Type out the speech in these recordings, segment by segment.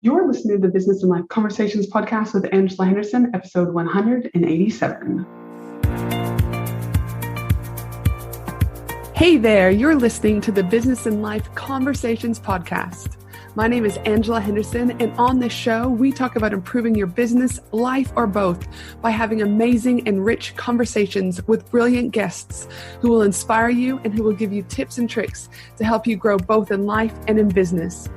You're listening to the Business and Life Conversations podcast with Angela Henderson, episode 187. Hey there, you're listening to the Business and Life Conversations podcast. My name is Angela Henderson, and on this show, we talk about improving your business, life, or both by having amazing and rich conversations with brilliant guests who will inspire you and who will give you tips and tricks to help you grow both in life and in business.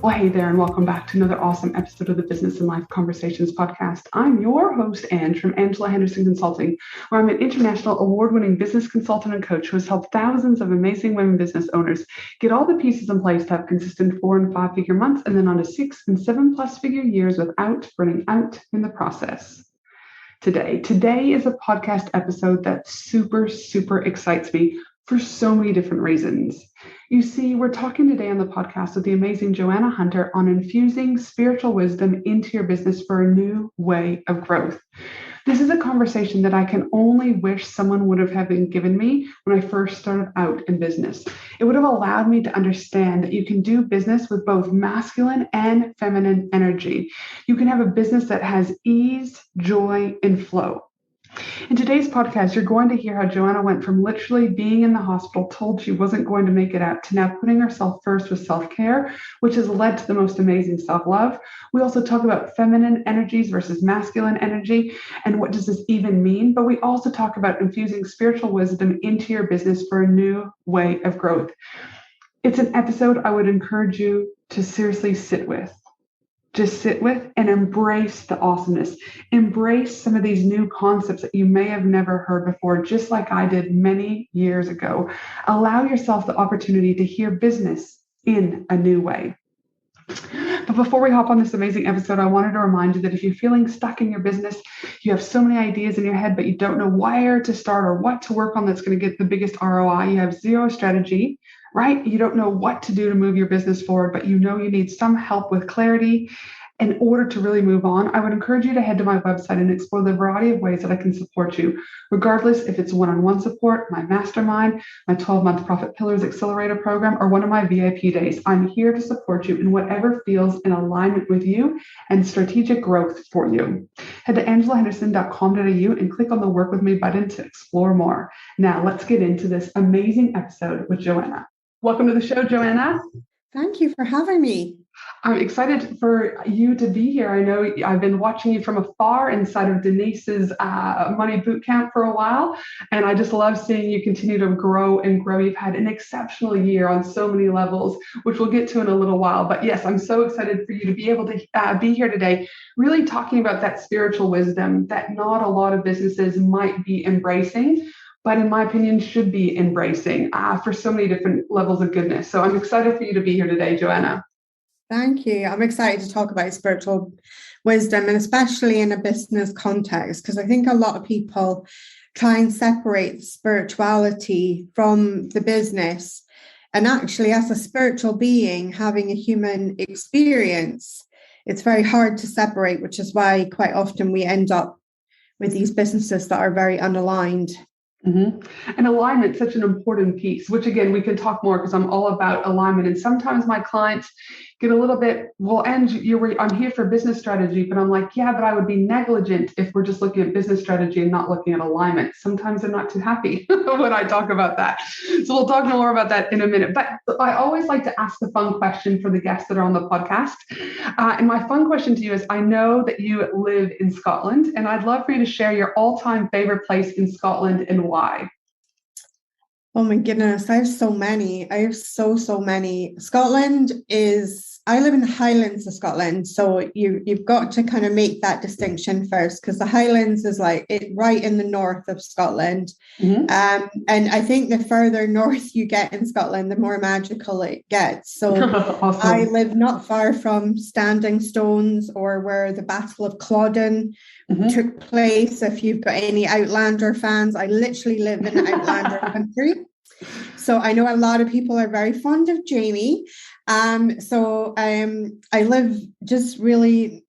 Well, hey there, and welcome back to another awesome episode of the Business and Life Conversations podcast. I'm your host, Ange, from Angela Henderson Consulting, where I'm an international award-winning business consultant and coach who has helped thousands of amazing women business owners get all the pieces in place to have consistent 4- and 5-figure months and then on to 6- and 7+ figure years without burning out in the process. Today is a podcast episode that super excites me for so many different reasons. You see, we're talking today on the podcast with the amazing Joanna Hunter on infusing spiritual wisdom into your business for a new way of growth. This is a conversation that I can only wish someone would have given me when I first started out in business. It would have allowed me to understand that you can do business with both masculine and feminine energy. You can have a business that has ease, joy, and flow. In today's podcast, you're going to hear how Joanna went from literally being in the hospital, told she wasn't going to make it out, to now putting herself first with self-care, which has led to the most amazing self-love. We also talk about feminine energies versus masculine energy and what does this even mean. But we also talk about infusing spiritual wisdom into your business for a new way of growth. It's an episode I would encourage you to seriously sit with. Just sit with and embrace the awesomeness. Embrace some of these new concepts that you may have never heard before, just like I did many years ago. Allow yourself the opportunity to hear business in a new way. But before we hop on this amazing episode, I wanted to remind you that if you're feeling stuck in your business, you have so many ideas in your head, but you don't know where to start or what to work on that's going to get the biggest ROI, you have zero strategy, right? You don't know what to do to move your business forward, but you know you need some help with clarity in order to really move on. I would encourage you to head to my website and explore the variety of ways that I can support you, regardless if it's one-on-one support, my mastermind, my 12-month Profit Pillars Accelerator program, or one of my VIP days. I'm here to support you in whatever feels in alignment with you and strategic growth for you. Head to angelahenderson.com.au and click on the Work With Me button to explore more. Now, let's get into this amazing episode with Joanna. Welcome to the show, Joanna. Thank you for having me. I'm excited for you to be here. I know I've been watching you from afar inside of Denise's Money Bootcamp for a while, and I just love seeing you continue to grow and grow. You've had an exceptional year on so many levels, which we'll get to in a little while. But yes, I'm so excited for you to be able to be here today, really talking about that spiritual wisdom that not a lot of businesses might be embracing, but in my opinion, should be embracing for so many different levels of goodness. So I'm excited for you to be here today, Joanna. Thank you. I'm excited to talk about spiritual wisdom, and especially in a business context, because I think a lot of people try and separate spirituality from the business. And actually, as a spiritual being having a human experience, it's very hard to separate, which is why quite often we end up with these businesses that are very unaligned. Mm-hmm. And alignment, such an important piece, which again, we can talk more because I'm all about alignment. And sometimes my clients get a little bit, well, and I'm here for business strategy, but I'm like, yeah, but I would be negligent if we're just looking at business strategy and not looking at alignment. Sometimes they're not too happy when I talk about that. So we'll talk more about that in a minute. But I always like to ask the fun question for the guests that are on the podcast. And my fun question to you is, I know that you live in Scotland, and I'd love for you to share your all-time favorite place in Scotland and why. Oh my goodness, I have so many. I have so many. I live in the Highlands of Scotland. So you've got to kind of make that distinction first, because the Highlands is like it right in the north of Scotland. Mm-hmm. And I think the further north you get in Scotland, the more magical it gets. So awesome. I live not far from Standing Stones, or where the Battle of Culloden took place. If you've got any Outlander fans, I literally live in Outlander country. So I know a lot of people are very fond of Jamie. I live just really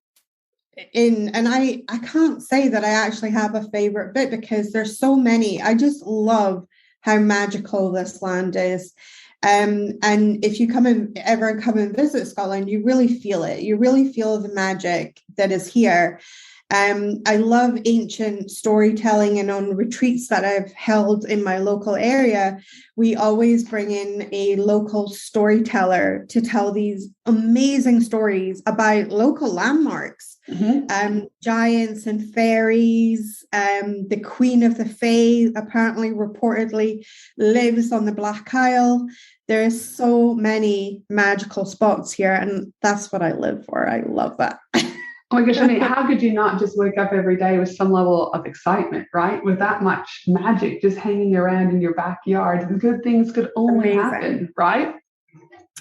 and I can't say that I actually have a favorite bit, because there's so many. I just love how magical this land is. And if you ever come and visit Scotland, you really feel it. You really feel the magic that is here. I love ancient storytelling, and on retreats that I've held in my local area, we always bring in a local storyteller to tell these amazing stories about local landmarks, giants and fairies. The Queen of the Fae apparently reportedly lives on the Black Isle. There's so many magical spots here, and that's what I live for. I love that. Oh my gosh, I mean, how could you not just wake up every day with some level of excitement, right? With that much magic just hanging around in your backyard, good things could only happen, right?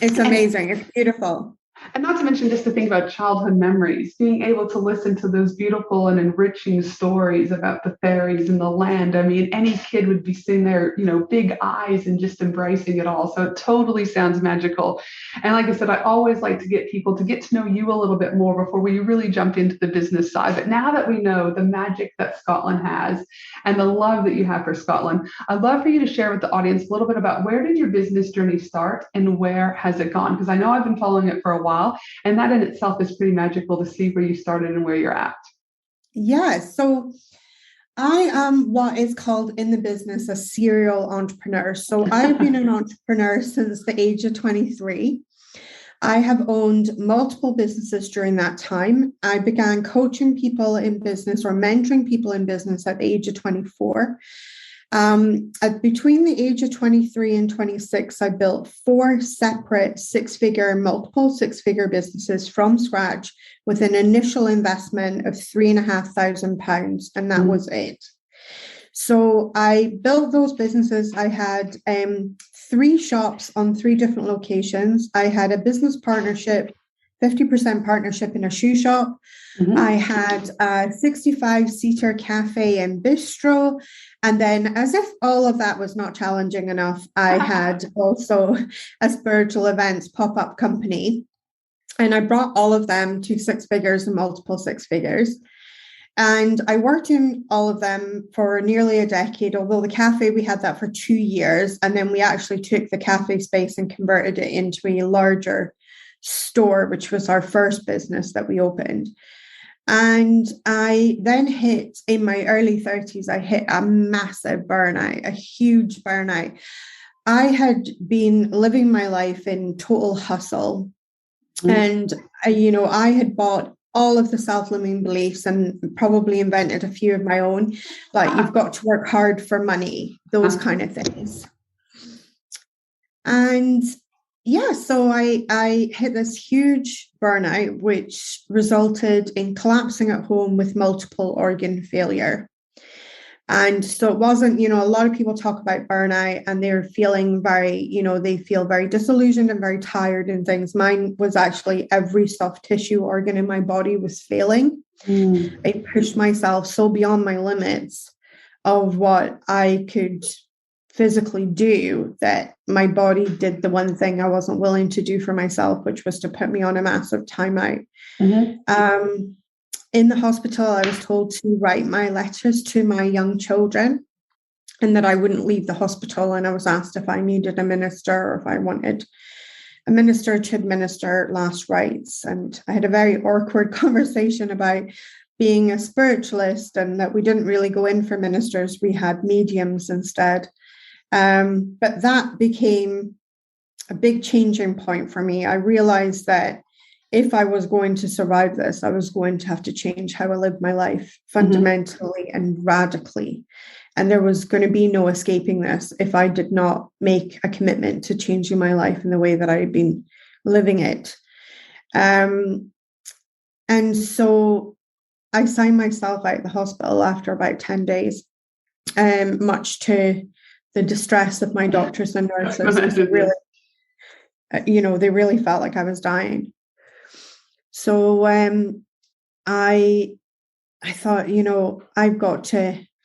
It's amazing. It's beautiful. And not to mention just to think about childhood memories, being able to listen to those beautiful and enriching stories about the fairies and the land. I mean, any kid would be sitting there, big eyes and just embracing it all. So it totally sounds magical. And like I said, I always like to get people to get to know you a little bit more before we really jump into the business side. But now that we know the magic that Scotland has and the love that you have for Scotland, I'd love for you to share with the audience a little bit about where did your business journey start and where has it gone? Because I know I've been following it for a while. And that in itself is pretty magical to see where you started and where you're at. Yeah. So I am what is called in the business a serial entrepreneur. So I've been an entrepreneur since the age of 23. I have owned multiple businesses during that time. I began coaching people in business or mentoring people in business at the age of 24. Between the age of 23 and 26, I built 4 separate multiple six-figure businesses from scratch with an initial investment of £3,500, and that was it. So I built those businesses. I had 3 shops on 3 different locations. I had a business partnership, 50% partnership in a shoe shop. I had a 65-seater cafe and bistro. And then, as if all of that was not challenging enough, I had also a spiritual events pop-up company. And I brought all of them to 6 figures and multiple 6 figures. And I worked in all of them for nearly a decade, although the cafe, we had that for 2 years. And then we actually took the cafe space and converted it into a larger store, which was our first business that we opened. And I then in my early 30s, I hit a massive burnout, a huge burnout. I had been living my life in total hustle. And, I had bought all of the self-limiting beliefs and probably invented a few of my own, like you've got to work hard for money, those kind of things. And so I hit this huge burnout, which resulted in collapsing at home with multiple organ failure. And so it wasn't, a lot of people talk about burnout and they're feeling they feel very disillusioned and very tired and things. Mine was actually every soft tissue organ in my body was failing. I pushed myself so beyond my limits of what I could physically do that my body did the one thing I wasn't willing to do for myself, which was to put me on a massive timeout. In the hospital, I was told to write my letters to my young children and that I wouldn't leave the hospital. And I was asked if I needed a minister or if I wanted a minister to administer last rites. And I had a very awkward conversation about being a spiritualist and that we didn't really go in for ministers. We had mediums instead. But that became a big changing point for me. I realized that if I was going to survive this, I was going to have to change how I lived my life fundamentally and radically. And there was going to be no escaping this if I did not make a commitment to changing my life in the way that I had been living it. And so I signed myself out of the hospital after about 10 days, much to the distress of my doctors and nurses. They really felt like I was dying. So I thought,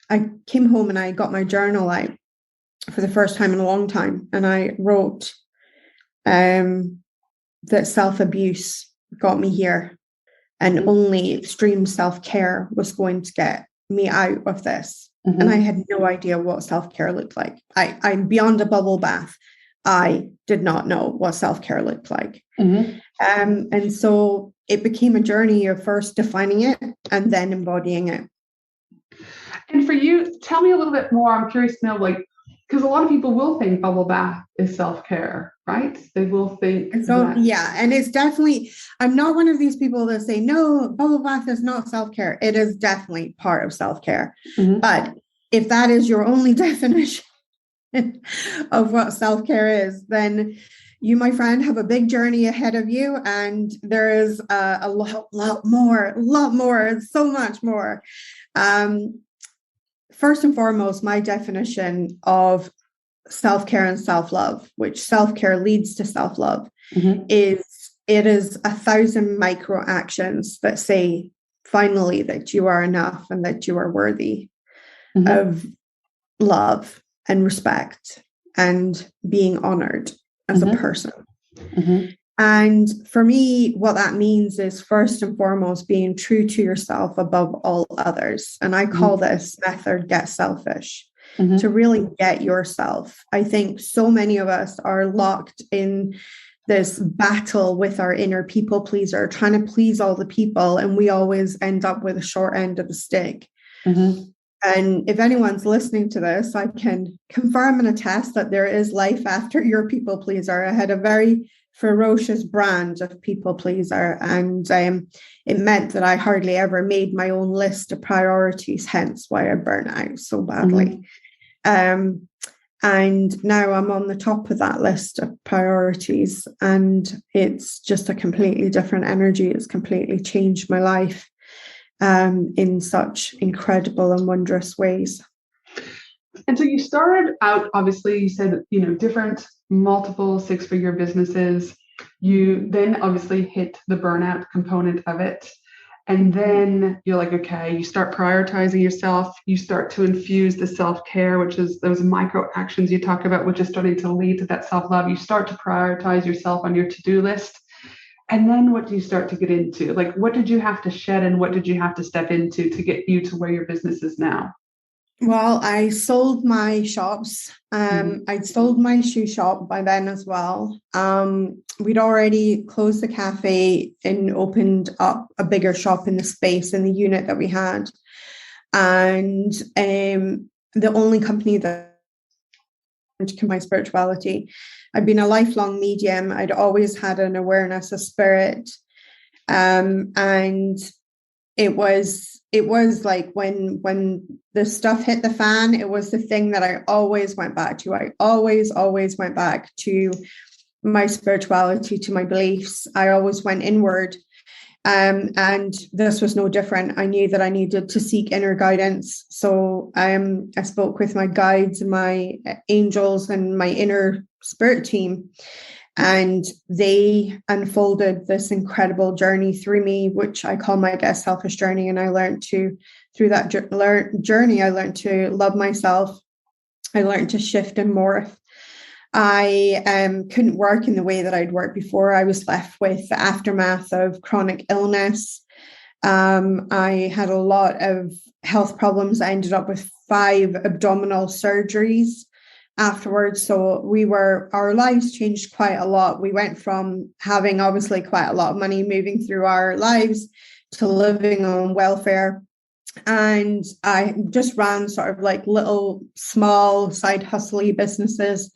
I came home and I got my journal out for the first time in a long time. And I wrote that self-abuse got me here and only extreme self-care was going to get me out of this. And I had no idea what self-care looked like. I'm beyond a bubble bath. I did not know what self-care looked like. Mm-hmm. And so it became a journey of first defining it and then embodying it. And for you, tell me a little bit more. I'm curious to know, like, because a lot of people will think bubble bath is self-care, right? They will think that. Yeah, and it's definitely, I'm not one of these people that say, no, bubble bath is not self-care. It is definitely part of self-care. Mm-hmm. But if that is your only definition of what self-care is, then you, my friend, have a big journey ahead of you. And there is a lot more, so much more. First and foremost, my definition of self-care and self-love, which self-care leads to self-love, Mm-hmm. is 1,000 micro actions that say finally that you are enough and that you are worthy Mm-hmm. of love and respect and being honored as Mm-hmm. a person. Mm-hmm. And for me, what that means is first and foremost being true to yourself above all others. And I call this method Get Selfish. Mm-hmm. To really get yourself. I think so many of us are locked in this battle with our inner people pleaser, trying to please all the people, and we always end up with a short end of the stick. Mm-hmm. And if anyone's listening to this, I can confirm and attest that there is life after your people pleaser. I had a very ferocious brand of people pleaser, and it meant that I hardly ever made my own list of priorities, hence why I burnt out so badly. Mm-hmm. And now I'm on the top of that list of priorities, and it's just a completely different energy. It's completely changed my life in such incredible and wondrous ways. And so you started out, obviously, you said, different multiple six-figure businesses. You then obviously hit the burnout component of it. And then you're like, okay, you start prioritizing yourself. You start to infuse the self-care, which is those micro actions you talked about, which is starting to lead to that self-love. You start to prioritize yourself on your to-do list. And then what do you start to get into? Like, what did you have to shed and what did you have to step into to get you to where your business is now? Well, I sold my shops. I'd sold my shoe shop by then as well. We'd already closed the cafe and opened up a bigger shop in the space in the unit that we had. And the only company that to my spirituality, I'd been a lifelong medium. I'd always had an awareness of spirit. And it was like when the stuff hit the fan, it was the thing that I always went back to. I always went back to my spirituality, to my beliefs. I always went inward. And this was no different. I knew that I needed to seek inner guidance. So I spoke with my guides and my angels and my inner spirit team. And they unfolded this incredible journey through me, which I call my Get Selfish journey. And I learned through that journey, I learned to love myself. I learned to shift and morph. I couldn't work in the way that I'd worked before. I was left with the aftermath of chronic illness. I had a lot of health problems. I ended up with 5 abdominal surgeries afterwards. So our lives changed quite a lot. We went from having obviously quite a lot of money moving through our lives to living on welfare. And I just ran sort of like little small side hustly businesses,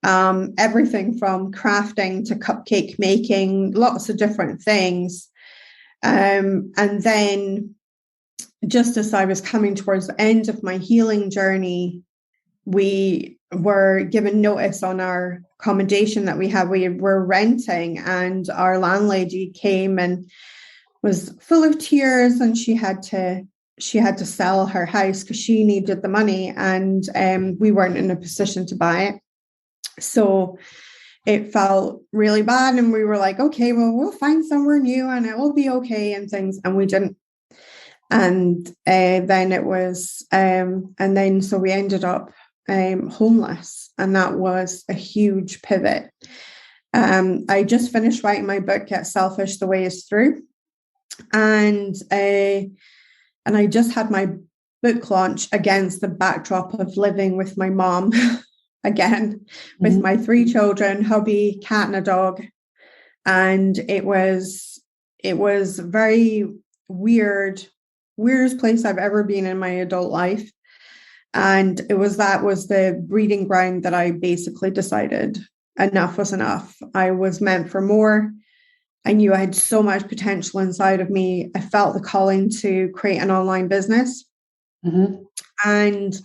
everything from crafting to cupcake making, lots of different things. And then just as I was coming towards the end of my healing journey, we were given notice on our accommodation that we were renting, and our landlady came and was full of tears, and she had to sell her house because she needed the money, and we weren't in a position to buy it. So it felt really bad, and we were like, okay, well, we'll find somewhere new and it will be okay and things, and we didn't. And then it was so we ended up homeless, and that was a huge pivot. I just finished writing my book, Get Selfish, The Way Is Through, and I just had my book launch against the backdrop of living with my mom again with my 3 children, hubby, cat, and a dog. And it was very weirdest place I've ever been in my adult life. And that was the breeding ground that I basically decided enough was enough. I was meant for more. I knew I had so much potential inside of me. I felt the calling to create an online business. And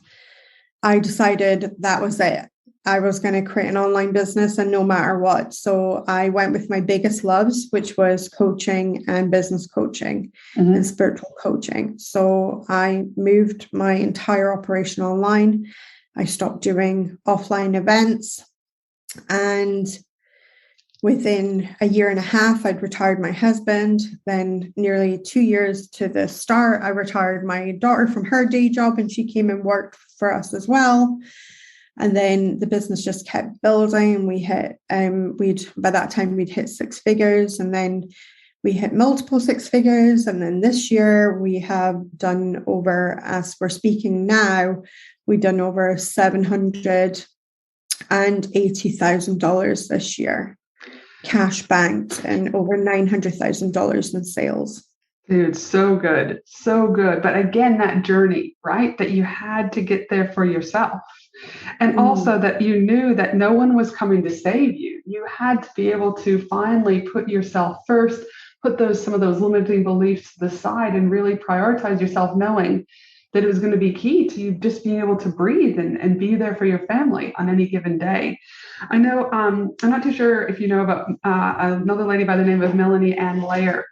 I decided that was it. I was going to create an online business, and no matter what. So I went with my biggest loves, which was coaching and business coaching and spiritual coaching. So I moved my entire operation online. I stopped doing offline events. And within a year and a half, I'd retired my husband. Then nearly 2 years to the start, I retired my daughter from her day job, and she came and worked for us as well. And then the business just kept building. We hit, by that time we'd hit 6 figures, and then we hit multiple 6 figures. And then this year we have done over, as we're speaking now, we've done over $780,000 this year, cash banked, and over $900,000 in sales. Dude, so good. So good. But again, that journey, right? That you had to get there for yourself. And also that you knew that no one was coming to save you. You had to be able to finally put yourself first, put some of those limiting beliefs to the side, and really prioritize yourself, knowing that it was going to be key to you just being able to breathe and be there for your family on any given day. I know, I'm not too sure if you know about another lady by the name of Melanie Ann Layer.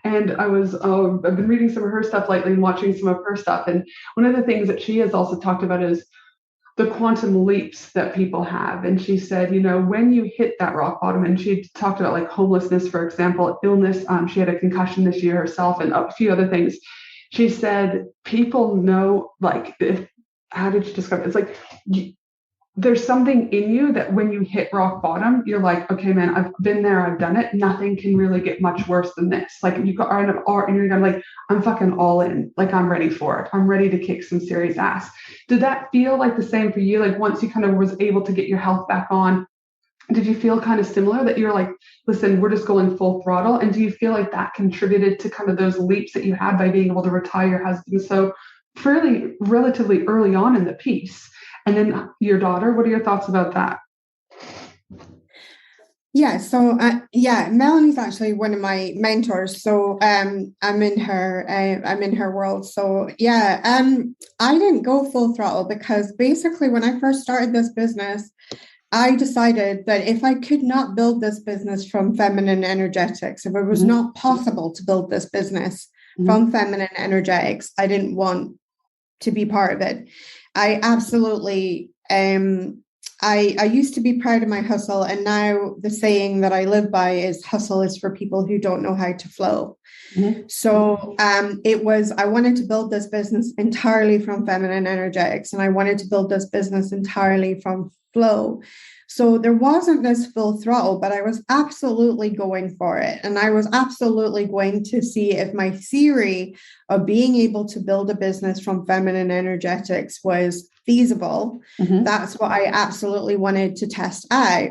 And I've been reading some of her stuff lately and watching some of her stuff. And one of the things that she has also talked about is the quantum leaps that people have. And she said, when you hit that rock bottom, and she talked about like homelessness, for example, illness. She had a concussion this year herself and a few other things. She said, people know, like, how did she describe it? It's like, there's something in you that when you hit rock bottom, you're like, okay, man, I've been there, I've done it. Nothing can really get much worse than this. Like you are and you're kind of like, I'm fucking all in. Like I'm ready for it. I'm ready to kick some serious ass. Did that feel like the same for you? Like once you kind of was able to get your health back on, did you feel kind of similar that you're like, listen, we're just going full throttle? And do you feel like that contributed to kind of those leaps that you had by being able to retire your husband so fairly relatively early on in the piece? And then your daughter, what are your thoughts about that? Yeah, so Melanie's actually one of my mentors. So I'm in her world. So I didn't go full throttle because basically when I first started this business, I decided that if I could not build this business from feminine energetics, if it was not possible to build this business from feminine energetics, I didn't want to be part of it. I absolutely, I used to be proud of my hustle. And now the saying that I live by is hustle is for people who don't know how to flow. So I wanted to build this business entirely from feminine energetics. And I wanted to build this business entirely from flow. So there wasn't this full throttle, but I was absolutely going for it. And I was absolutely going to see if my theory of being able to build a business from feminine energetics was feasible. That's what I absolutely wanted to test out.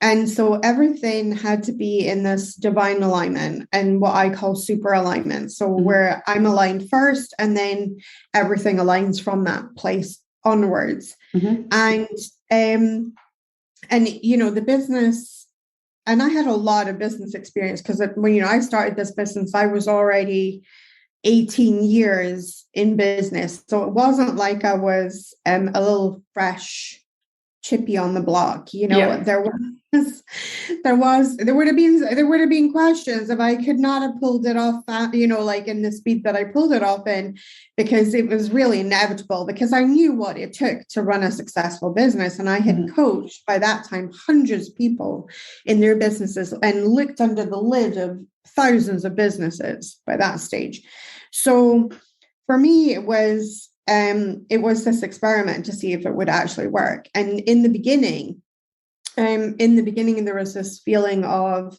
And so everything had to be in this divine alignment and what I call super alignment. So where I'm aligned first, and then everything aligns from that place onwards. And the business, and I had a lot of business experience because when I started this business, I was already 18 years in business. So it wasn't like I was a little fresh chippy on the block. There would have been questions if I could not have pulled it off, like in the speed that I pulled it off in, because it was really inevitable, because I knew what it took to run a successful business. And I had coached by that time hundreds of people in their businesses and looked under the lid of thousands of businesses by that stage. So for me, it was this experiment to see if it would actually work. And in the beginning, there was this feeling of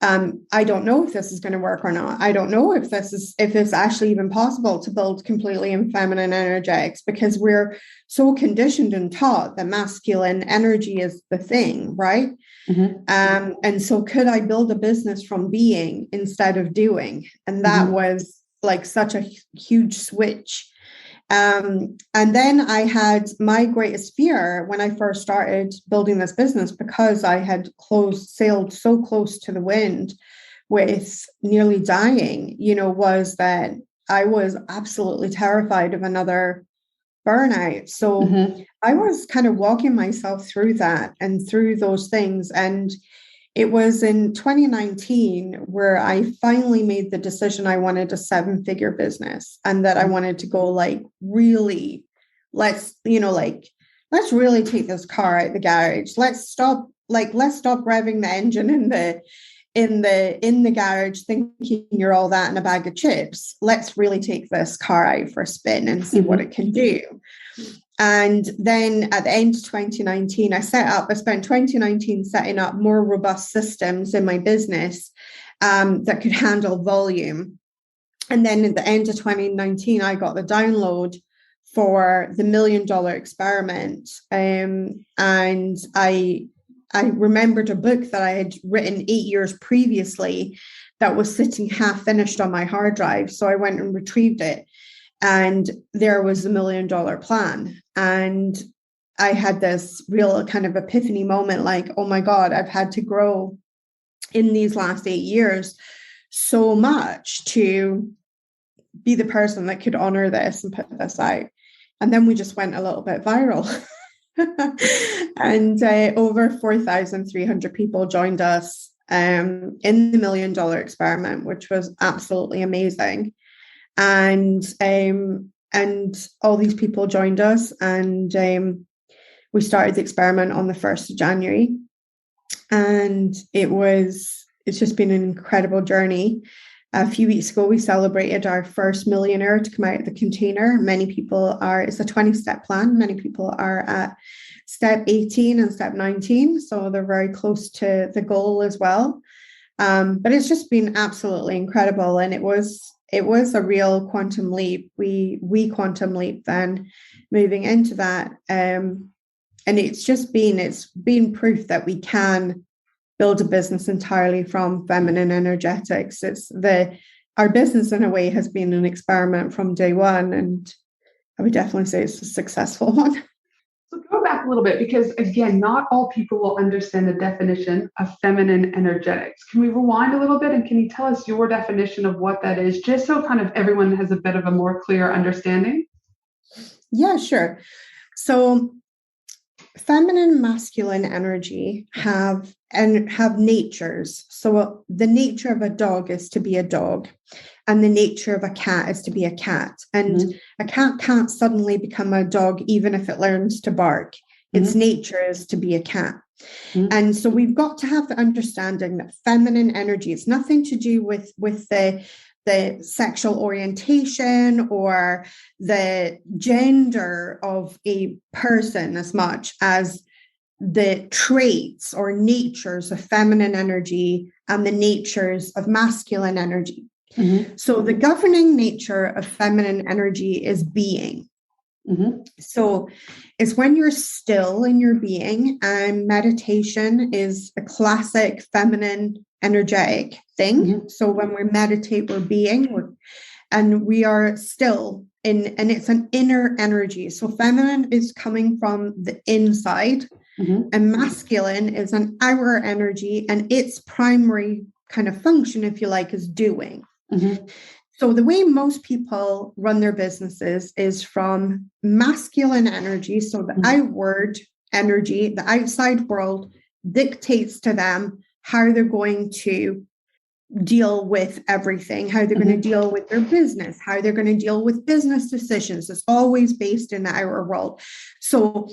I don't know if this is going to work or not. I don't know if it's actually even possible to build completely in feminine energetics, because we're so conditioned and taught that masculine energy is the thing, right? And so could I build a business from being instead of doing? And that was like such a huge switch. And then I had my greatest fear when I first started building this business, because I had sailed so close to the wind with nearly dying, was that I was absolutely terrified of another burnout. So I was kind of walking myself through that and through those things. And it was in 2019 where I finally made the decision I wanted a 7-figure business, and that I wanted to go like, really, let's really take this car out the garage. Let's stop revving the engine in the garage thinking you're all that in a bag of chips. Let's really take this car out for a spin and see what it can do. And then at the end of 2019, I spent 2019 setting up more robust systems in my business that could handle volume. And then at the end of 2019, I got the download for the $1 million experiment. And I remembered a book that I had written 8 years previously that was sitting half finished on my hard drive. So I went and retrieved it. And there was the $1 million plan. And I had this real kind of epiphany moment, like, oh my God, I've had to grow in these last 8 years so much to be the person that could honor this and put this out. And then we just went a little bit viral. And over 4,300 people joined us in the $1 million experiment, which was absolutely amazing. And all these people joined us, and we started the experiment on the 1st of January. And it's just been an incredible journey. A few weeks ago, we celebrated our first millionaire to come out of the container. It's a 20-step plan. Many people are at step 18 and step 19. So they're very close to the goal as well. But it's just been absolutely incredible. And it was a real quantum leap. We quantum leap then moving into that. And it's been proof that we can build a business entirely from feminine energetics. Our business in a way has been an experiment from day one. And I would definitely say it's a successful one. So go back a little bit, because again, not all people will understand the definition of feminine energetics. Can we rewind a little bit, and can you tell us your definition of what that is, just so kind of everyone has a bit of a more clear understanding? Yeah, sure. So feminine and masculine energy have natures. So the nature of a dog is to be a dog, and the nature of a cat is to be a cat. And a cat can't suddenly become a dog, even if it learns to bark. Its nature is to be a cat. And so we've got to have the understanding that feminine energy is nothing to do with the sexual orientation or the gender of a person as much as the traits or natures of feminine energy and the natures of masculine energy. So the governing nature of feminine energy is being. So it's when you're still in your being, and meditation is a classic feminine energetic thing. So when we meditate, we're being, and we are still in, and it's an inner energy. So feminine is coming from the inside, and masculine is an outer energy, and its primary kind of function, if you like, is doing. So the way most people run their businesses is from masculine energy. So the outward energy, the outside world dictates to them how they're going to deal with everything, how they're going to deal with their business, how they're going to deal with business decisions. It's always based in the outer world. So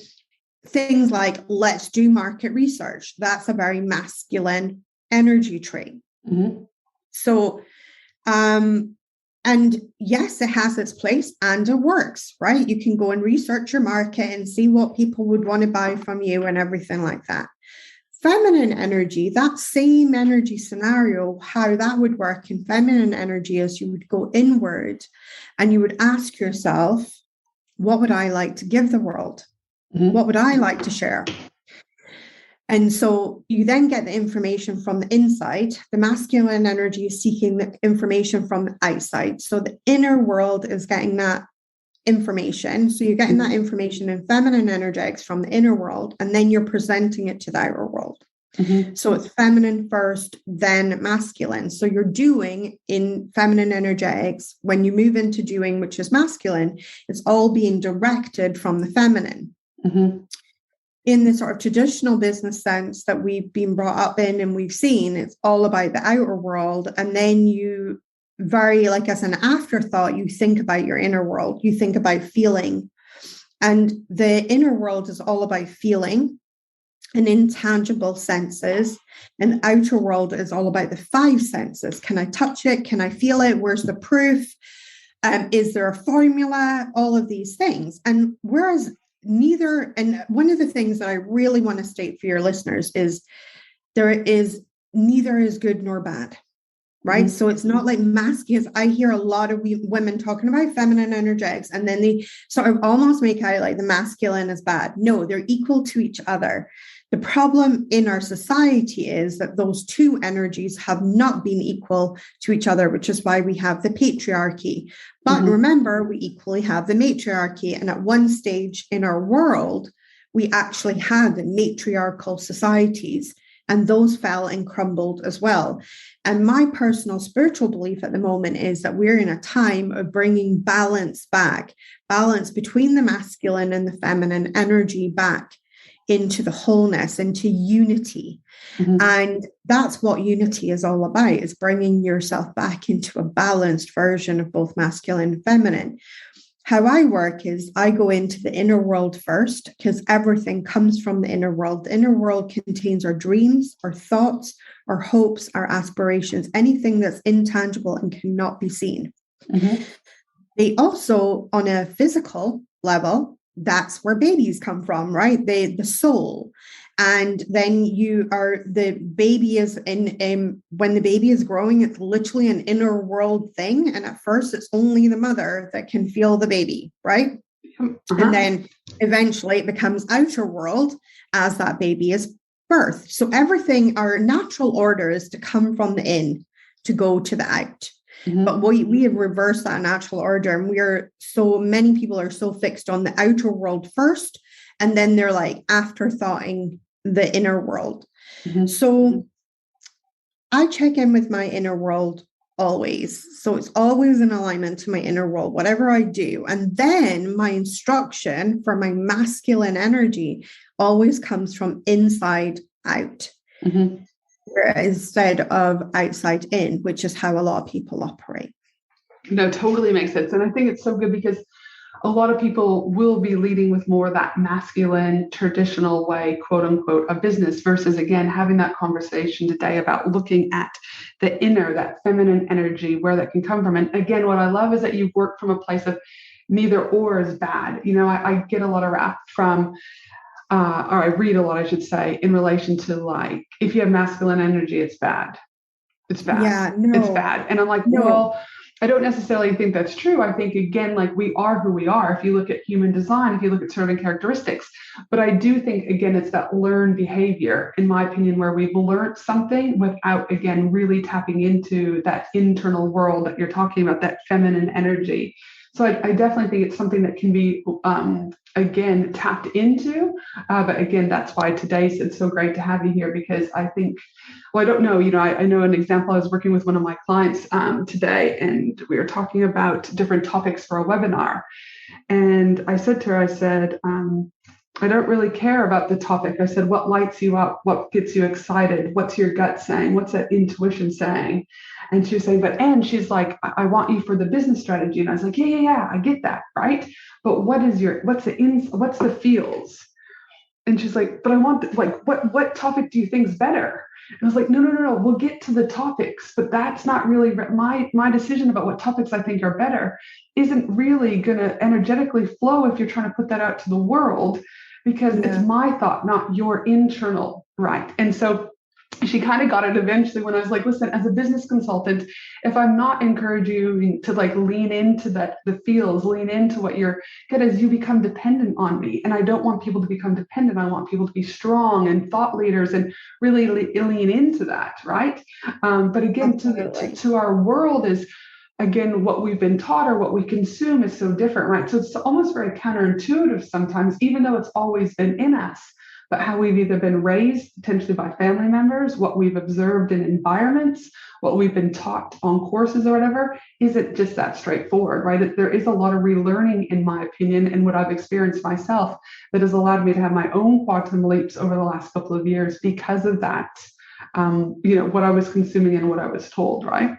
things like, let's do market research. That's a very masculine energy trait. So, and yes, it has its place and it works, right? You can go and research your market and see what people would want to buy from you and everything like that. feminine energy, that same energy scenario, how that would work in feminine energy is you would go inward and you would ask yourself, what would I like to give the world? What would I like to share? And so you then get the information from the inside. The masculine energy is seeking the information from the outside. So the inner world is getting that information. So you're getting that information in feminine energetics from the inner world, and then you're presenting it to the outer world. So it's feminine first, then masculine. So you're doing in feminine energetics. When you move into doing, which is masculine, it's all being directed from the feminine. In the sort of traditional business sense that we've been brought up in and we've seen, it's all about the outer world. And then you very, like as an afterthought, you think about your inner world, you think about feeling. And the inner world is all about feeling and intangible senses. And the outer world is all about the five senses. Can I touch it? Can I feel it? Where's the proof? Is there a formula? All of these things. And whereas neither, and one of the things that I really want to state for your listeners is neither is good nor bad. Right. So it's not like masculine. I hear a lot of women talking about feminine energetics, and then they sort of almost make out like the masculine is bad. No, they're equal to each other. The problem in our society is that those two energies have not been equal to each other, which is why we have the patriarchy. But remember, we equally have the matriarchy. And at one stage in our world, we actually had matriarchal societies, and those fell and crumbled as well. And my personal spiritual belief at the moment is that we're in a time of bringing balance back, balance between the masculine and the feminine energy back into the wholeness, into unity. And that's what unity is all about, is bringing yourself back into a balanced version of both masculine and feminine. How I work is I go into the inner world first, because everything comes from the inner world. The inner world contains our dreams, our thoughts, our hopes, our aspirations, anything that's intangible and cannot be seen. They also, on a physical level, that's where babies come from, right? The soul. And then the baby is when the baby is growing, it's literally an inner world thing. And at first it's only the mother that can feel the baby, right? And then eventually it becomes outer world as that baby is birthed. So everything, our natural order is to come from the in, to go to the out. But we have reversed that natural order. And so many people are so fixed on the outer world first, and then they're like afterthoughting the inner world. So I check in with my inner world always. So it's always in alignment to my inner world, whatever I do. And then my instruction for my masculine energy always comes from inside out. Instead of outside in, which is how a lot of people operate. No, totally makes sense. And I think it's so good because a lot of people will be leading with more of that masculine, traditional way, quote unquote, of business versus, again, having that conversation today about looking at the inner, that feminine energy, where that can come from. And again, what I love is that you work from a place of neither or is bad. You know, I get a lot of rap from or I read a lot, I should say, in relation to like, if you have masculine energy, it's bad. It's bad. Yeah, no. It's bad. And I'm like, well, I don't necessarily think that's true. I think, again, like we are who we are. If you look at human design, if you look at certain characteristics, but I do think, again, it's that learned behavior, in my opinion, where we've learned something without, again, really tapping into that internal world that you're talking about, that feminine energy. So I definitely think it's something that can be, again, tapped into. But again, that's why today it's so great to have you here, because I think, well, I don't know, I know an example. I was working with one of my clients today, and we were talking about different topics for a webinar. And I said to her, I don't really care about the topic. I said, what lights you up? What gets you excited? What's your gut saying? What's that intuition saying? And she was saying, she's like, I want you for the business strategy. And I was like, yeah, I get that. Right. But what's the feels? And she's like, but I want, what topic do you think is better? And I was like, no, we'll get to the topics, but that's not really my decision about what topics I think are better isn't really going to energetically flow if you're trying to put that out to the world, because it's my thought, not your internal Right. And so she kind of got it eventually when I was like, listen, as a business consultant, if I'm not encouraging you to like lean into the feels, lean into what you're good as, you become dependent on me. And I don't want people to become dependent. I want people to be strong and thought leaders and really lean into that. Right. But again, to our world is, again, what we've been taught or what we consume is so different, right? So it's almost very counterintuitive sometimes, even though it's always been in us. But how we've either been raised potentially by family members, what we've observed in environments, what we've been taught on courses or whatever, isn't just that straightforward, right? There is a lot of relearning, in my opinion, and what I've experienced myself that has allowed me to have my own quantum leaps over the last couple of years because of that, what I was consuming and what I was told, right?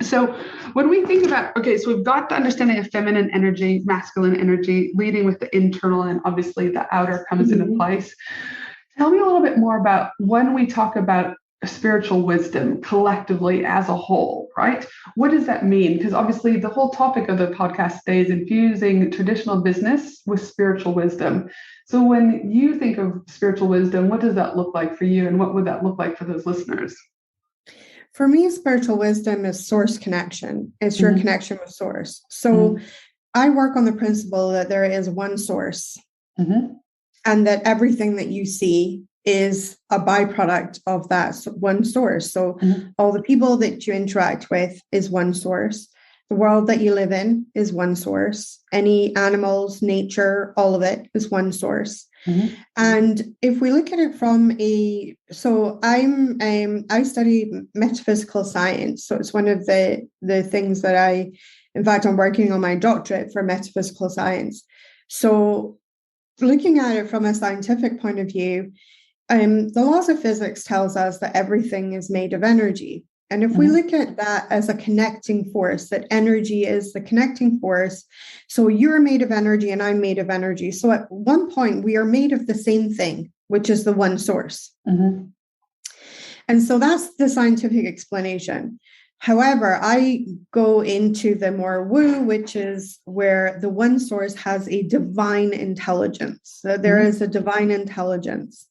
So when we think about, okay, so we've got the understanding of feminine energy, masculine energy, leading with the internal, and obviously the outer comes into place. Tell me a little bit more about when we talk about spiritual wisdom collectively as a whole, right? What does that mean? Because obviously the whole topic of the podcast today is infusing traditional business with spiritual wisdom. So when you think of spiritual wisdom, what does that look like for you? And what would that look like for those listeners? For me, spiritual wisdom is source connection. It's your connection with source. So I work on the principle that there is one source and that everything that you see is a byproduct of that one source. So all the people that you interact with is one source. The world that you live in is one source. Any animals, nature, all of it is one source. And if we look at it from I study metaphysical science. So it's one of the things that in fact, I'm working on my doctorate for metaphysical science. So looking at it from a scientific point of view, the laws of physics tells us that everything is made of energy. And if we look at that as a connecting force, that energy is the connecting force. So you're made of energy and I'm made of energy. So at one point we are made of the same thing, which is the one source. And so that's the scientific explanation. However, I go into the more woo, which is where the one source has a divine intelligence. So there is a divine intelligence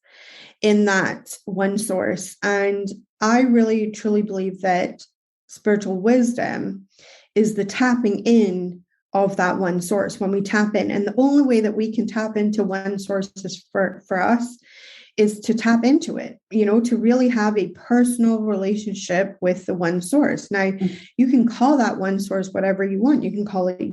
in that one source. And I really, truly believe that spiritual wisdom is the tapping in of that one source when we tap in. And the only way that we can tap into one source is for us is to tap into it, to really have a personal relationship with the one source. Now, you can call that one source whatever you want. You can call it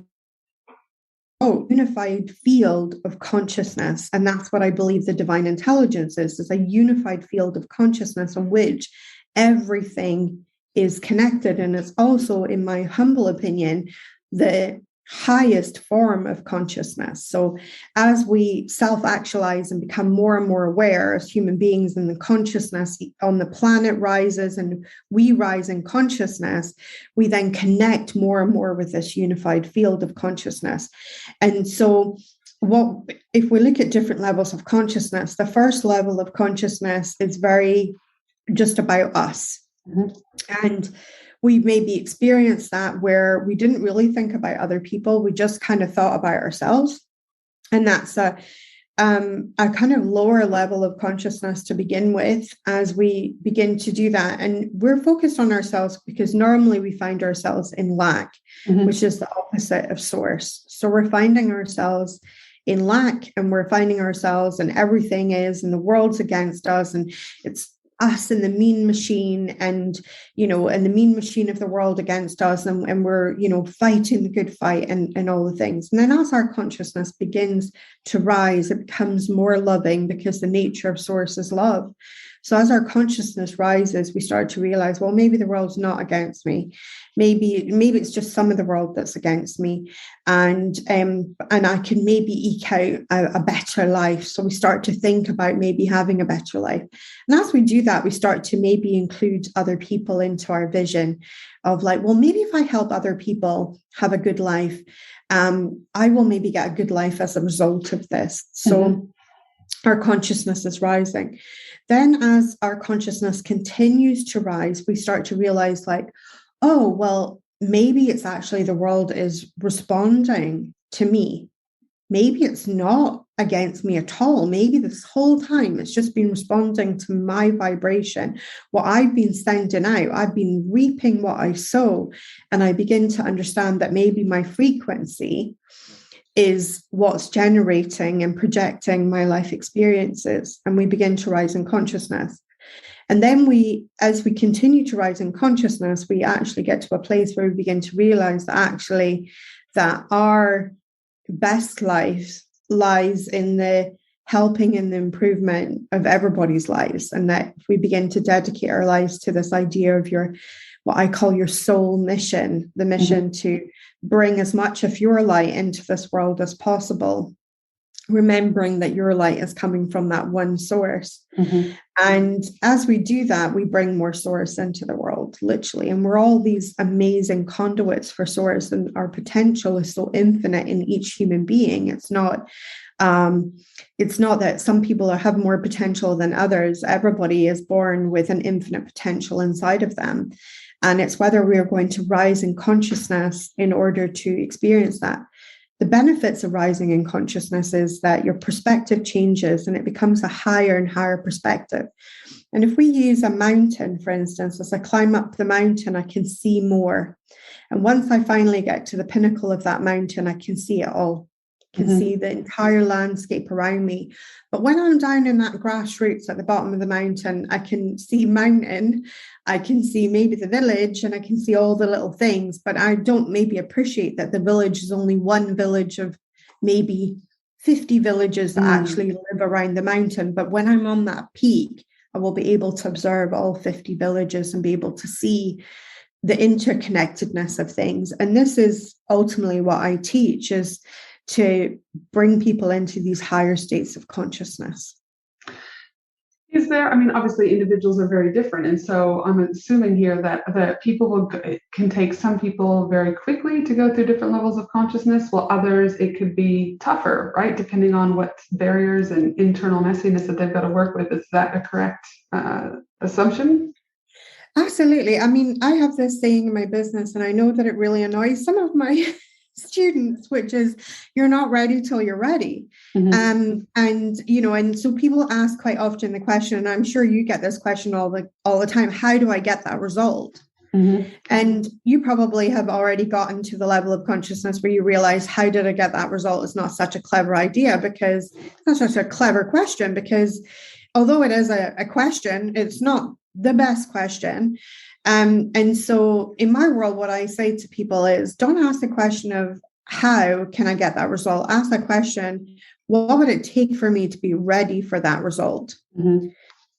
unified field of consciousness. And that's what I believe the divine intelligence is a unified field of consciousness on which everything is connected. And it's also, in my humble opinion, the highest form of consciousness. So as we self-actualize and become more and more aware as human beings, and the consciousness on the planet rises and we rise in consciousness, we then connect more and more with this unified field of consciousness. And so if we look at different levels of consciousness, the first level of consciousness is very just about us. And we maybe experienced that where we didn't really think about other people. We just kind of thought about ourselves. And that's a kind of lower level of consciousness to begin with as we begin to do that. And we're focused on ourselves because normally we find ourselves in lack, which is the opposite of source. So we're finding ourselves in lack and we're finding ourselves and everything is, and the world's against us. And it's us and the mean machine and the mean machine of the world against us. And we're, fighting the good fight and all the things. And then as our consciousness begins to rise, it becomes more loving because the nature of source is love. So as our consciousness rises, we start to realize, well, maybe the world's not against me. Maybe it's just some of the world that's against me. And I can maybe eke out a better life. So we start to think about maybe having a better life. And as we do that, we start to maybe include other people into our vision of like, well, maybe if I help other people have a good life, I will maybe get a good life as a result of this. So our consciousness is rising. Then as our consciousness continues to rise, we start to realize like, oh, well, maybe it's actually the world is responding to me. maybe it's not against me at all. Maybe this whole time it's just been responding to my vibration, what I've been sending out. I've been reaping what I sow. And I begin to understand that maybe my frequency is what's generating and projecting my life experiences. And we begin to rise in consciousness. And then as we continue to rise in consciousness, we actually get to a place where we begin to realize that our best life lies in the helping and the improvement of everybody's lives. And that if we begin to dedicate our lives to this idea of what I call your soul mission, the mission to bring as much of your light into this world as possible, remembering that your light is coming from that one source. And as we do that, we bring more source into the world, literally. And we're all these amazing conduits for source, and our potential is so infinite in each human being. It's not that some people have more potential than others. Everybody is born with an infinite potential inside of them. And it's whether we are going to rise in consciousness in order to experience that. The benefits of rising in consciousness is that your perspective changes and it becomes a higher and higher perspective. And if we use a mountain, for instance, as I climb up the mountain, I can see more. And once I finally get to the pinnacle of that mountain, I can see it all. I can see the entire landscape around me. But when I'm down in that grassroots at the bottom of the mountain, I can see mountain, I can see maybe the village, and I can see all the little things, but I don't maybe appreciate that the village is only one village of maybe 50 villages that actually live around the mountain. But when I'm on that peak, I will be able to observe all 50 villages and be able to see the interconnectedness of things. And this is ultimately what I teach, is to bring people into these higher states of consciousness. Is there, obviously individuals are very different. And so I'm assuming here that people can take some people very quickly to go through different levels of consciousness, while others, it could be tougher, right? Depending on what barriers and internal messiness that they've got to work with. Is that a correct assumption? Absolutely. I have this saying in my business, and I know that it really annoys some of my students, which is, you're not ready till you're ready. And so people ask quite often the question, and I'm sure you get this question all the time, how do I get that result? And you probably have already gotten to the level of consciousness where you realize, how did I get that result? It's not such a clever idea, because it's not such a clever question, because although it is a question, it's not the best question. And so in my world, what I say to people is, don't ask the question of how can I get that result? Ask the question, what would it take for me to be ready for that result?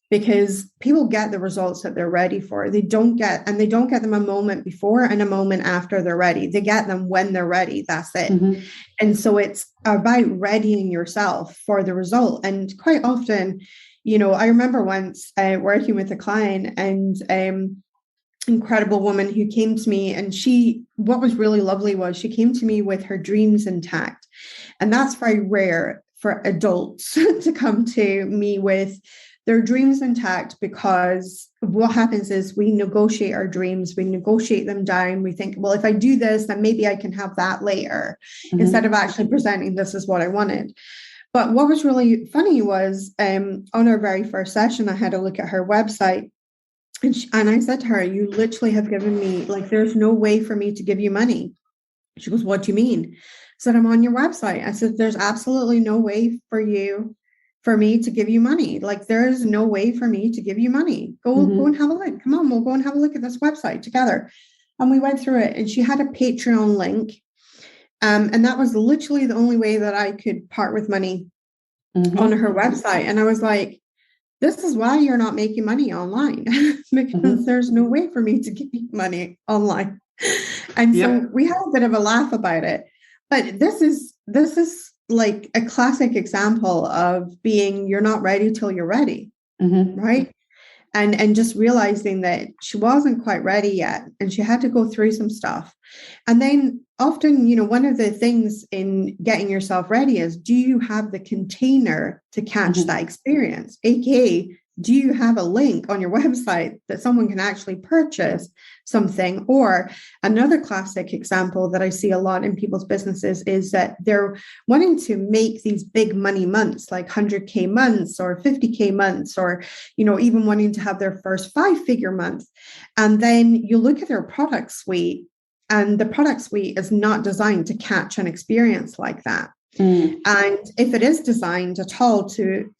Because people get the results that they're ready for. They don't get them a moment before and a moment after they're ready. They get them when they're ready. That's it. And so it's about readying yourself for the result. And quite often, I remember once working with a client, and incredible woman who came to me, and what was really lovely was she came to me with her dreams intact. And that's very rare for adults to come to me with their dreams intact, because what happens is we negotiate our dreams, we negotiate them down. We think, well, if I do this, then maybe I can have that later, instead of actually presenting this as what I wanted. But what was really funny was on our very first session, I had a look at her website. And I said to her, you literally have given me, there's no way for me to give you money. She goes, what do you mean? I said, I'm on your website. I said, there's absolutely no way for me to give you money. There is no way for me to give you money. Go and have a look. Come on, we'll go and have a look at this website together. And we went through it, and she had a Patreon link. And that was literally the only way that I could part with money on her website. And I was like, this is why you're not making money online, because there's no way for me to give you money online. And so we had a bit of a laugh about it. But this is like a classic example of being, you're not ready till you're ready, right? And just realizing that she wasn't quite ready yet, and she had to go through some stuff. And then often, one of the things in getting yourself ready is, do you have the container to catch that experience? AKA, do you have a link on your website that someone can actually purchase something? Or another classic example that I see a lot in people's businesses is that they're wanting to make these big money months, like 100K months or 50K months, or, even wanting to have their first 5-figure month. And then you look at their product suite, and the product suite is not designed to catch an experience like that. And if it is designed at all to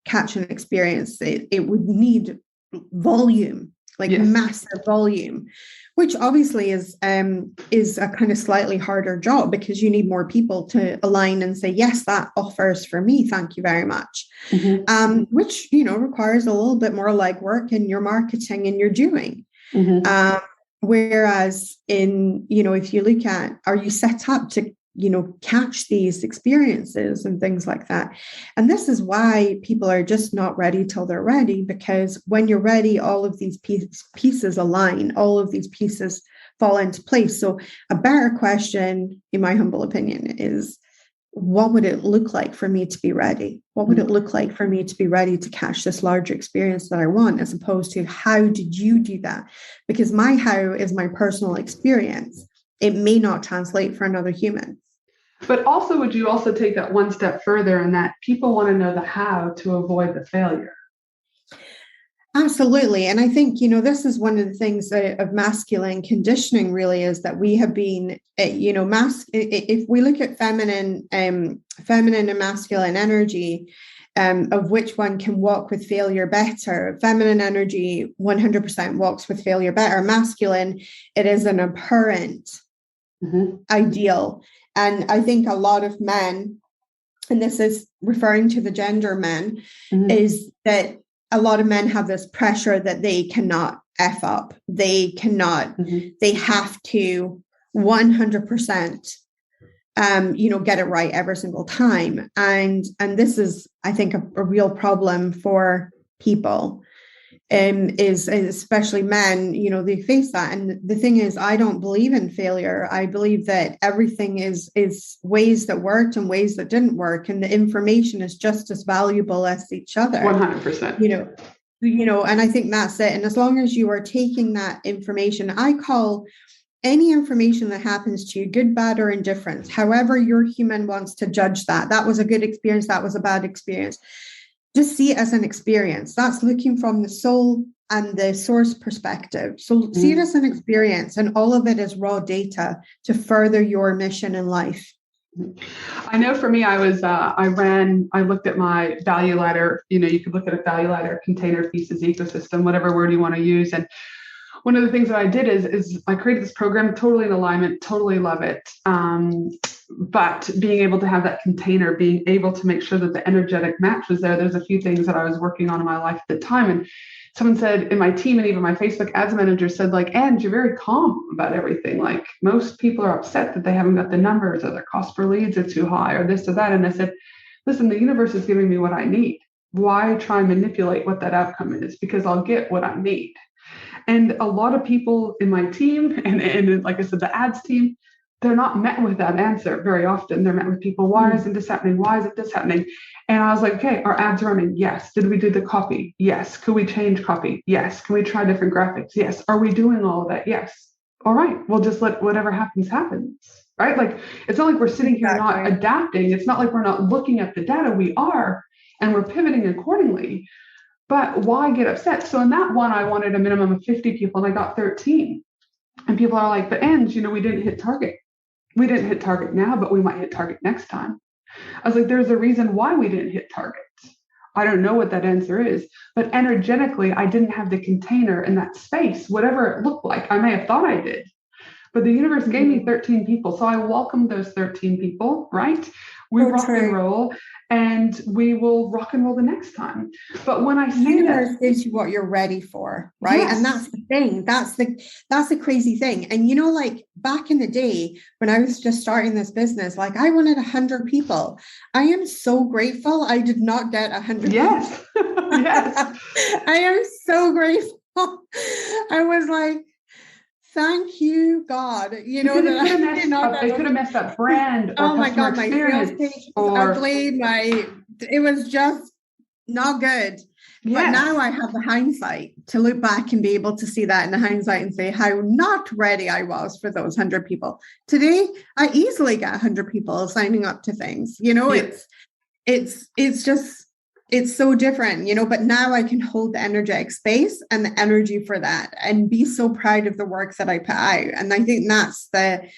catch an experience, it would need volume, like massive volume, which obviously is a kind of slightly harder job, because you need more people to align and say, yes, that offers for me, thank you very much. Which, requires a little bit more legwork in your marketing and your doing. Whereas if you look at, are you set up to catch these experiences and things like that? And this is why people are just not ready till they're ready, because when you're ready, all of these pieces align, all of these pieces fall into place. So a better question, in my humble opinion, is, what would it look like for me to be ready? What would it look like for me to be ready to catch this larger experience that I want, as opposed to, how did you do that? Because my how is my personal experience. It may not translate for another human. But also, would you also take that one step further, in that people want to know the how to avoid the failure? Absolutely. And I think, this is one of the things of masculine conditioning, really, is that we have been, if we look at feminine and masculine energy, of which one can walk with failure better. Feminine energy 100% walks with failure better. Masculine, it is an abhorrent ideal. And I think a lot of men, and this is referring to the gender men, is that a lot of men have this pressure that they cannot F up. They cannot, they have to 100%, get it right every single time. And this is, I think, a real problem for people. Is especially men, they face that. And the thing is, I don't believe in failure. I believe that everything is ways that worked and ways that didn't work. And the information is just as valuable as each other. 100%. And I think that's it. And as long as you are taking that information, I call any information that happens to you, good, bad, or indifferent, however your human wants to judge that. That was a good experience. That was a bad experience. Just see it as an experience. That's looking from the soul and the source perspective. So see it as an experience, and all of it is raw data to further your mission in life. I know for me, I looked at my value ladder. You could look at a value ladder, container, pieces, ecosystem, whatever word you want to use. And one of the things that I did is I created this program, totally in alignment, totally love it. But being able to have that container, being able to make sure that the energetic match was there. There's a few things that I was working on in my life at the time. And someone said in my team, and even my Facebook ads manager said, like, and you're very calm about everything. Like, most people are upset that they haven't got the numbers, or their cost per leads are too high, or this or that. And I said, listen, the universe is giving me what I need. Why try and manipulate what that outcome is? Because I'll get what I need. And a lot of people in my team, and like I said, the ads team, they're not met with that answer very often. They're met with people, why isn't this happening? Why isn't this happening? And I was like, okay, our ads are running. Yes. Did we do the copy? Yes. Could we change copy? Yes. Can we try different graphics? Yes. Are we doing all of that? Yes. All right. We'll just let whatever happens, happens. Right? Like, it's not like we're sitting here not adapting. It's not like we're not looking at the data. We are, and we're pivoting accordingly. But why get upset? So in that one, I wanted a minimum of 50 people, and I got 13. And people are like, but ends, we didn't hit target. We didn't hit target now, but we might hit target next time. I was like, there's a reason why we didn't hit target. I don't know what that answer is, but energetically, I didn't have the container in that space, whatever it looked like. I may have thought I did, but the universe gave me 13 people. So I welcomed those 13 people, right? We rock and roll, and we will rock and roll the next time. But when I say the universe gives you what you're ready for, right? Yes. And that's the thing. That's the crazy thing. And like back in the day when I was just starting this business, like I wanted 100 people. I am so grateful I did not get 100 yes. people. Yes. I am so grateful. I was like, thank you, God. It could have messed up brand or customer experience. My sales page was ugly. It was just not good. Yes. But now I have the hindsight to look back and be able to see that in the hindsight and say how not ready I was for those 100 people. Today, I easily get 100 people signing up to things. You know, it's just, it's so different, you know, but now I can hold the energetic space and the energy for that and be so proud of the work that I put out. And I think that's the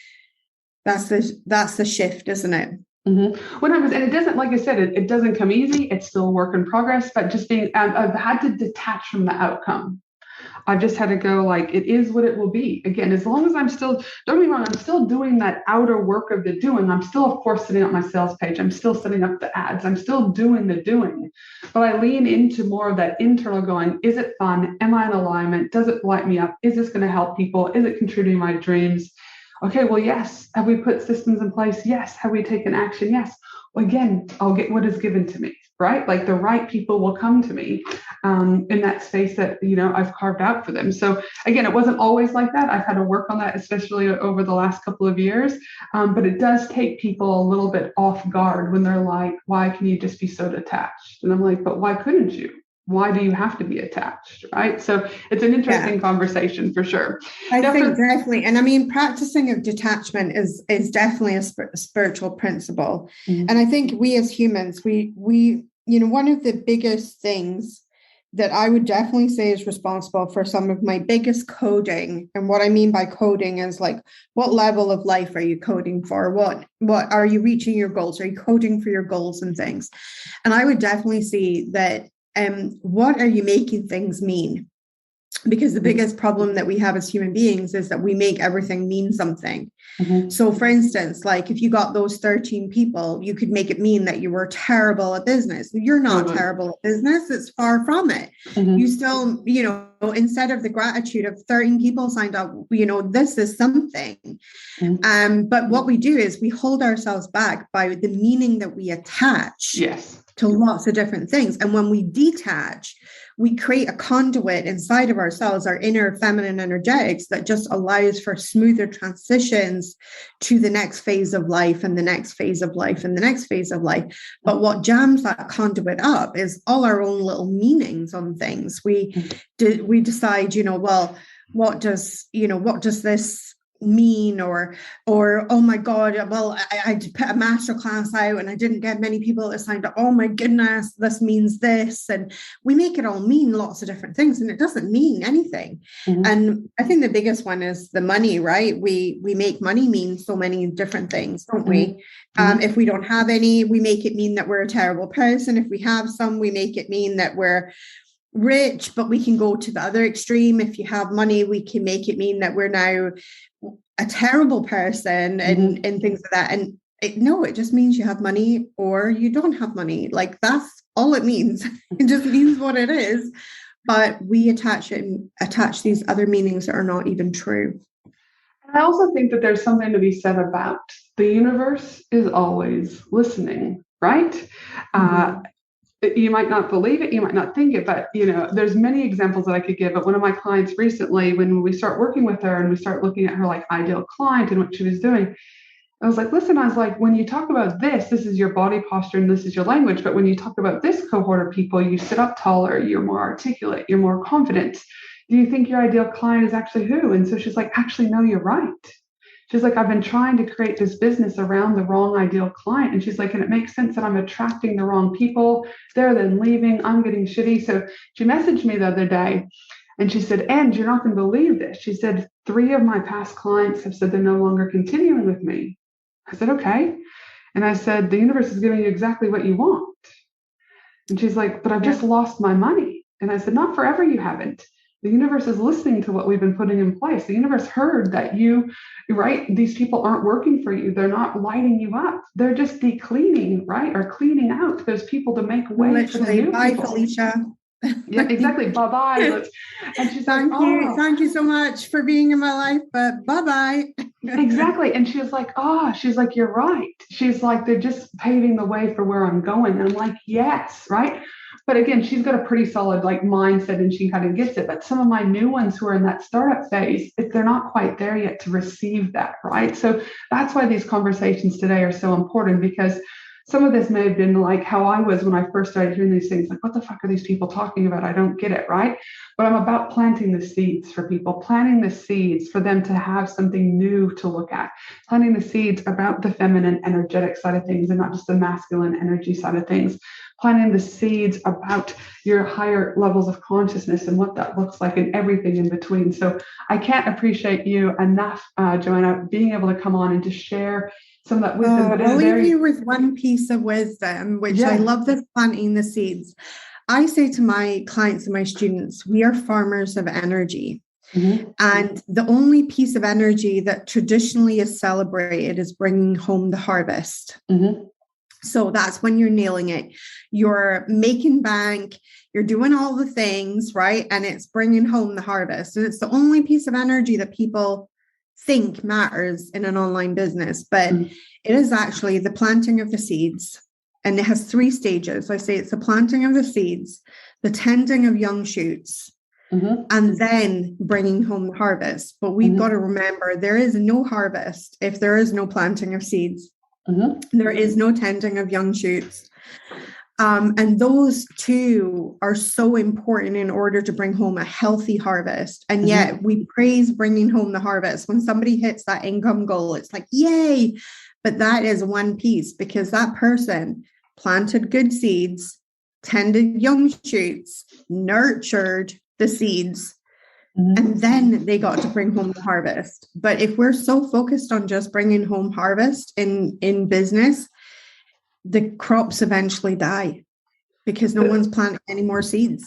shift, isn't it? Mm-hmm. And it doesn't, like I said, it doesn't come easy. It's still a work in progress, but just being, I've had to detach from the outcome. I've just had to go like, it is what it will be. Again, as long as I'm still, don't get me wrong, I'm still doing that outer work of the doing. I'm still, of course, setting up my sales page. I'm still setting up the ads. I'm still doing the doing, but I lean into more of that internal going, is it fun? Am I in alignment? Does it light me up? Is this going to help people? Is it contributing to my dreams? Okay, well, yes. Have we put systems in place? Yes. Have we taken action? Yes. Well, again, I'll get what is given to me, right? Like the right people will come to me in that space that, you know, I've carved out for them. So again, it wasn't always like that. I've had to work on that, especially over the last couple of years. But it does take people a little bit off guard when they're like, why can you just be so detached? And I'm like, but why couldn't you? Why do you have to be attached, right? So it's an interesting conversation for sure. I think definitely. And I mean, practicing of detachment is definitely a spiritual principle. Mm-hmm. And I think we as humans, we, you know, one of the biggest things that I would definitely say is responsible for some of my biggest coding. And what I mean by coding is like, what level of life are you coding for? What are you reaching your goals? Are you coding for your goals and things? And I would definitely see that what are you making things mean? Because the biggest problem that we have as human beings is that we make everything mean something. Mm-hmm. So for instance, like if you got those 13 people, you could make it mean that you were terrible at business. You're not terrible at business. It's far from it. Mm-hmm. You still, you know, instead of the gratitude of 13 people signed up, you know, this is something. Mm-hmm. But what we do is we hold ourselves back by the meaning that we attach. Yes. To lots of different things. And when we detach, we create a conduit inside of ourselves, our inner feminine energetics that just allows for smoother transitions to the next phase of life and the next phase of life and the next phase of life. But what jams that conduit up is all our own little meanings on things. We decide, you know, well, what does this mean or oh my god, well, I put a masterclass out and I didn't get many people that signed up. Oh my goodness, this means this. And we make it all mean lots of different things and it doesn't mean anything. Mm-hmm. And I think the biggest one is the money, right? We make money mean so many different things, don't we? Mm-hmm. If we don't have any, we make it mean that we're a terrible person. If we have some, we make it mean that we're rich, but we can go to the other extreme. If you have money, we can make it mean that we're now a terrible person and things like that. And it just means you have money or you don't have money. Like that's all it means. It just means what it is. But we attach these other meanings that are not even true. I also think that there's something to be said about the universe is always listening, right? Mm-hmm. You might not believe it, you might not think it, but you know, there's many examples that I could give. But one of my clients recently, when we start working with her and we start looking at her like ideal client and what she was doing, I was like, listen, when you talk about this is your body posture and this is your language. But when you talk about this cohort of people, you sit up taller, you're more articulate, you're more confident. Do you think your ideal client is actually who? And so she's like, actually, no, you're right. She's like, I've been trying to create this business around the wrong ideal client. And she's like, and it makes sense that I'm attracting the wrong people. They're then leaving. I'm getting shitty. So she messaged me the other day and she said, and you're not going to believe this. She said, 3 of my past clients have said they're no longer continuing with me. I said, okay. And I said, the universe is giving you exactly what you want. And she's like, but I've just lost my money. And I said, not forever you haven't. The universe is listening to what we've been putting in place. The universe heard that these people aren't working for you. They're not lighting you up. They're just decleaning, right? Or cleaning out those people to make way for the new bye, people. Felicia. Yeah, exactly. Bye-bye. And she's like, thank you so much for being in my life, but bye-bye. Exactly. And she was like, she's like, you're right. She's like, they're just paving the way for where I'm going. And I'm like, yes, right? But again, she's got a pretty solid like mindset and she kind of gets it. But some of my new ones who are in that startup phase, they're not quite there yet to receive that, right? So that's why these conversations today are so important, because some of this may have been like how I was when I first started hearing these things, like, what the fuck are these people talking about? I don't get it, right? But I'm about planting the seeds for people, planting the seeds for them to have something new to look at, planting the seeds about the feminine energetic side of things and not just the masculine energy side of things, planting the seeds about your higher levels of consciousness and what that looks like and everything in between. So I can't appreciate you enough, Joanna, being able to come on and to share some of that wisdom. But I'll leave you with one piece of wisdom, which I love, this planting the seeds. I say to my clients and my students, we are farmers of energy. Mm-hmm. And the only piece of energy that traditionally is celebrated is bringing home the harvest. Mm-hmm. So that's when you're nailing it. You're making bank, you're doing all the things, right? And it's bringing home the harvest. And it's the only piece of energy that people think matters in an online business, but it is actually the planting of the seeds. And it has 3 stages. I say it's the planting of the seeds, the tending of young shoots, and then bringing home the harvest. But we've got to remember, there is no harvest if there is no planting of seeds. There is no tending of young shoots. And those 2 are so important in order to bring home a healthy harvest. And yet we praise bringing home the harvest. When somebody hits that income goal, it's like, yay. But that is one piece, because that person planted good seeds, tended young shoots, nurtured the seeds, and then they got to bring home the harvest. But if we're so focused on just bringing home harvest in business, the crops eventually die because no one's planting any more seeds.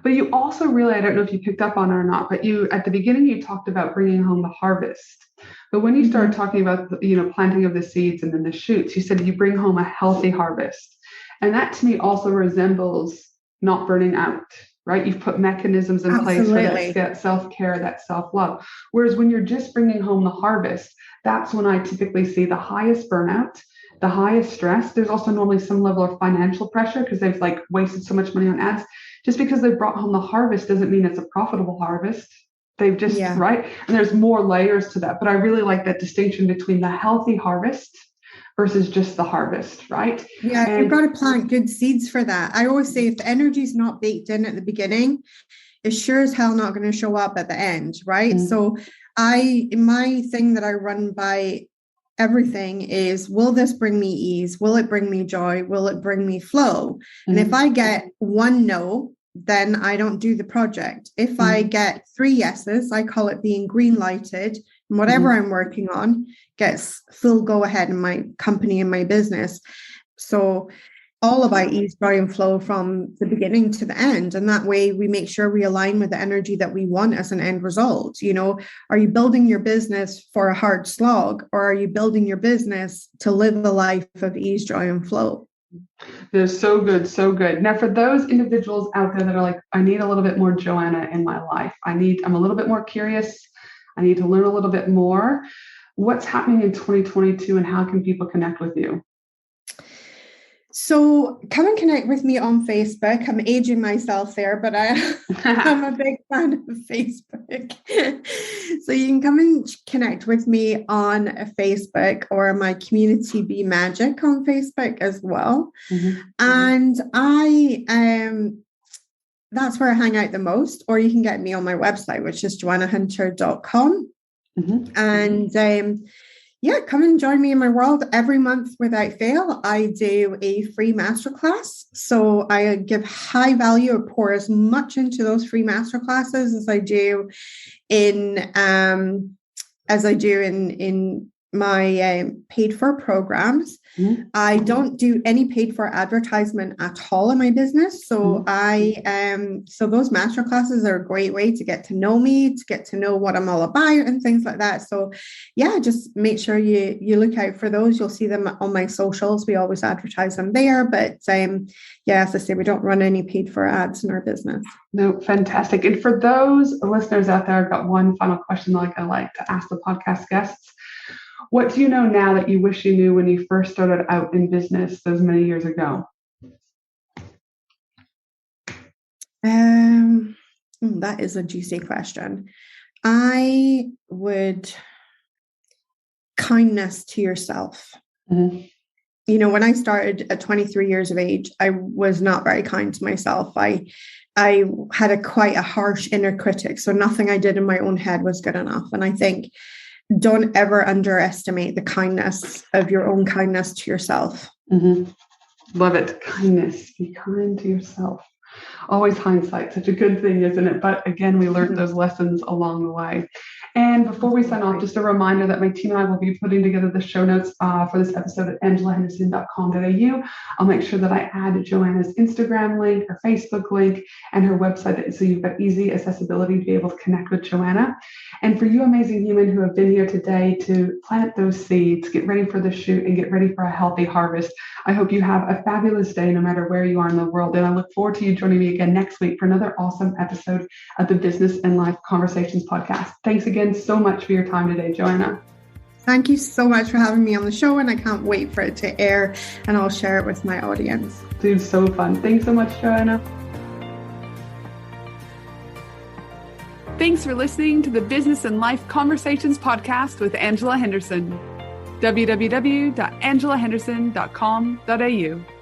But you also really, I don't know if you picked up on it or not, but you, at the beginning, you talked about bringing home the harvest. But when you started talking about, planting of the seeds and then the shoots, you said you bring home a healthy harvest. And that to me also resembles not burning out, right? You've put mechanisms in place for that self-care, that self-love. Whereas when you're just bringing home the harvest, that's when I typically see the highest burnout, the highest stress. There's also normally some level of financial pressure because they've wasted so much money on ads. Just because they've brought home the harvest doesn't mean it's a profitable harvest. They've just, right? And there's more layers to that. But I really like that distinction between the healthy harvest versus just the harvest, right? Yeah, and you've got to plant good seeds for that. I always say if the energy is not baked in at the beginning, it's sure as hell not going to show up at the end, right? So my thing that I run by everything is, will this bring me ease? Will it bring me joy? Will it bring me flow? And if I get 1 no, then I don't do the project. If I get 3 yeses, I call it being green lighted, and whatever I'm working on gets full go ahead in my company and my business. So all about ease, joy, and flow from the beginning to the end. And that way we make sure we align with the energy that we want as an end result. Are you building your business for a hard slog, or are you building your business to live a life of ease, joy, and flow? They're so good, so good. Now, for those individuals out there that are like, I need a little bit more Joanna in my life. I'm a little bit more curious. I need to learn a little bit more. What's happening in 2022 and how can people connect with you? So come and connect with me on Facebook. I'm aging myself there, but I'm a big fan of Facebook. So you can come and connect with me on Facebook or my community Be Magic on Facebook as well. And that's where I hang out the most, or you can get me on my website, which is joannahunter.com. And come and join me in my world. Every month without fail, I do a free masterclass. So I give high value, or pour as much into those free masterclasses as I do in my paid for programs. I don't do any paid for advertisement at all in my business. So so those masterclasses are a great way to get to know me, to get to know what I'm all about and things like that. So just make sure you look out for those. You'll see them on my socials. We always advertise them there. But as I say, we don't run any paid for ads in our business. No, fantastic. And for those listeners out there, I've got one final question I like to ask the podcast guests. What do you know now that you wish you knew when you first started out in business those many years ago? That is a juicy question. Kindness to yourself. when I started at 23 years of age, I was not very kind to myself. I had quite a harsh inner critic. So nothing I did in my own head was good enough. And I think don't ever underestimate the kindness of your own kindness to yourself. Mm-hmm. Love it. Kindness. Be kind to yourself. Always hindsight, such a good thing, isn't it? But again, we learned those lessons along the way. And before we sign off, just a reminder that my team and I will be putting together the show notes for this episode at angelahenderson.com.au. I'll make sure that I add Joanna's Instagram link, her Facebook link, and her website, so you've got easy accessibility to be able to connect with Joanna. And for you amazing humans who have been here today to plant those seeds, get ready for the shoot, and get ready for a healthy harvest, I hope you have a fabulous day no matter where you are in the world. And I look forward to you joining me again next week for another awesome episode of the Business and Life Conversations podcast. Thanks again so much for your time today, Joanna. Thank you so much for having me on the show, and I can't wait for it to air, and I'll share it with my audience. Dude, so fun. Thanks so much, Joanna. Thanks for listening to the Business and Life Conversations podcast with Angela Henderson. www.angelahenderson.com.au